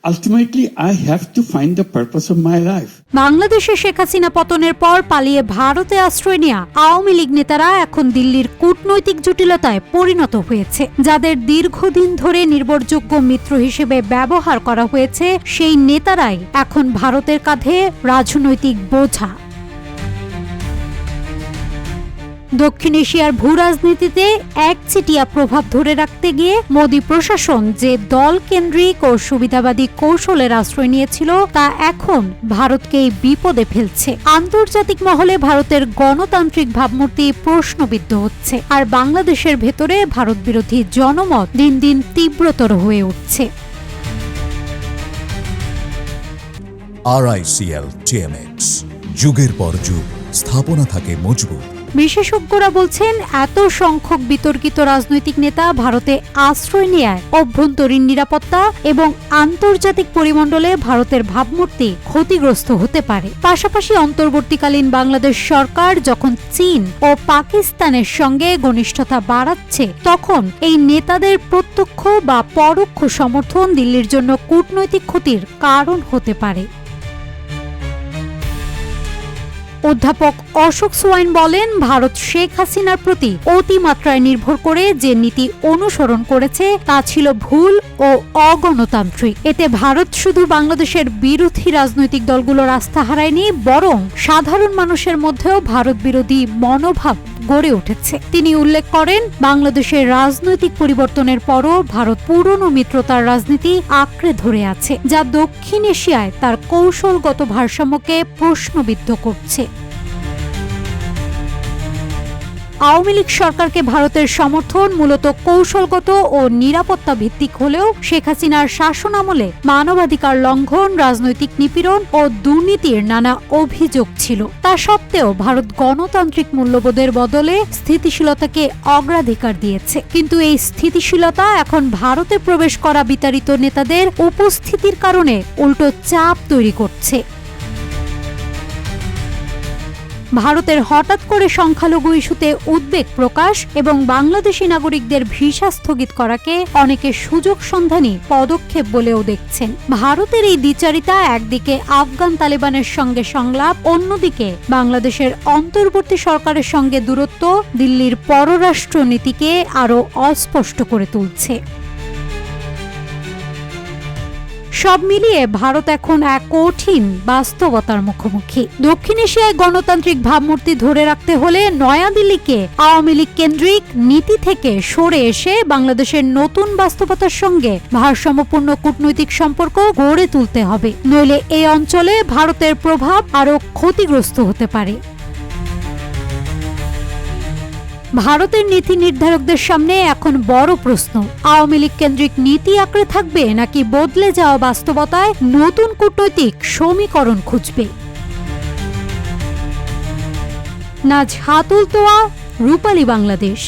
Ultimately, I have to find the purpose of my life. বাংলাদেশে শেখ হাসিনা পতনের পর পালিয়ে ভারতে আশ্রয় নেয়া আওয়ামী লীগ নেতারা এখন দিল্লির কূটনৈতিক জটিলতায় পরিণত হয়েছে। যাদের দীর্ঘদিন ধরে নির্ভরযোগ্য মিত্র হিসেবে ব্যবহার করা হয়েছে, সেই নেতারাই এখন ভারতের কাঁধে রাজনৈতিক বোঝা। দক্ষিণ এশিয়ার ভূ রাজনীতিতে একচেটিয়া প্রভাব ধরে রাখতে গিয়ে মোদী প্রশাসন যে দল কেন্দ্রিক ও সুবিধাবাদী কৌশলের আশ্রয় নিয়েছিল, তা এখন ভারতকেই বিপদে ফেলছে। আন্তর্জাতিক মহলে ভারতের গণতান্ত্রিক ভাবমূর্তি প্রশ্নবিদ্ধ হচ্ছে, আর বাংলাদেশের ভেতরে ভারত বিরোধী জনমত দিন দিন তীব্রতর হয়ে উঠছে। RICL TMX, যুগের পর যুগ স্থাপনা থাকে মজবুত। বিশেষজ্ঞরা বলছেন, এত সংখ্যক বিতর্কিত রাজনৈতিক নেতা ভারতে আশ্রয় নেয়ায় অভ্যন্তরীণ নিরাপত্তা এবং আন্তর্জাতিক পরিমণ্ডলে ভারতের ভাবমূর্তি ক্ষতিগ্রস্ত হতে পারে। পাশাপাশি অন্তর্বর্তীকালীন বাংলাদেশ সরকার যখন চীন ও পাকিস্তানের সঙ্গে ঘনিষ্ঠতা বাড়াচ্ছে, তখন এই নেতাদের প্রত্যক্ষ বা পরোক্ষ সমর্থন দিল্লির জন্য কূটনৈতিক ক্ষতির কারণ হতে পারে। অধ্যাপক অশোক সোয়াইন বলেন, ভারত শেখ হাসিনার প্রতি অতিমাত্রায় নির্ভর করে যে নীতি অনুসরণ করেছে, তা ছিল ভুল ও অগণতান্ত্রিক। এতে ভারত শুধু বাংলাদেশের বিরোধী রাজনৈতিক দলগুলোর আস্থা হারায়নি, বরং সাধারণ মানুষের মধ্যেও ভারত বিরোধী মনোভাব গড়ে উঠেছে। তিনি উল্লেখ করেন, বাংলাদেশের রাজনৈতিক পরিবর্তনের পরও ভারত পুরনো মিত্রতার রাজনীতি আঁকড়ে ধরে আছে, যা দক্ষিণ এশিয়ায় তার কৌশলগত ভারসাম্যকে প্রশ্নবিদ্ধ করছে। আওয়ামী লীগ সরকারকে ভারতের সমর্থন মূলত কৌশলগত ও নিরাপত্তা ভিত্তিক হলেও শেখ হাসিনার শাসন আমলে মানবাধিকার লঙ্ঘন, রাজনৈতিক নিপীড়ন ও দুর্নীতির নানা অভিযোগ ছিল। তা সত্ত্বেও ভারত গণতান্ত্রিক মূল্যবোধের বদলে স্থিতিশীলতাকে অগ্রাধিকার দিয়েছে। কিন্তু এই স্থিতিশীলতা এখন ভারতে প্রবেশ করা বিতাড়িত নেতাদের উপস্থিতির কারণে উল্টো চাপ তৈরি করছে। ভারতের হঠাৎ করে সংখ্যালঘু ইস্যুতে উদ্বেগ প্রকাশ এবং বাংলাদেশি নাগরিকদের ভিসা স্থগিত করাকে অনেকে সুযোগ সন্ধানী পদক্ষেপ বলেও দেখছেন। ভারতের এই দ্বিচারিতা একদিকে আফগান তালেবানের সঙ্গে সংলাপ, অন্যদিকে বাংলাদেশের অন্তর্বর্তী সরকারের সঙ্গে দূরত্ব দিল্লির পররাষ্ট্র নীতিকে আরও অস্পষ্ট করে তুলছে। সব মিলিয়ে ভারত এখন এক কঠিন বাস্তবতার মুখোমুখি। দক্ষিণ এশিয়ায় গণতান্ত্রিক ভাবমূর্তি ধরে রাখতে হলে নয়াদিল্লিকে আওয়ামী লীগ কেন্দ্রিক নীতি থেকে সরে এসে বাংলাদেশের নতুন বাস্তবতার সঙ্গে ভারসাম্যপূর্ণ কূটনৈতিক সম্পর্ক গড়ে তুলতে হবে, নইলে এই অঞ্চলে ভারতের প্রভাব আরও ক্ষতিগ্রস্ত হতে পারে। ভারতের নীতি নির্ধারকদের সামনে এখন বড় প্রশ্ন, আওয়ামী লীগ কেন্দ্রিক নীতি আঁকড়ে থাকবে নাকি বদলে যাওয়া বাস্তবতায় নতুন কূটনৈতিক সমীকরণ খুঁজবে? নাজহাতুল তোয়া, রূপালী বাংলাদেশ।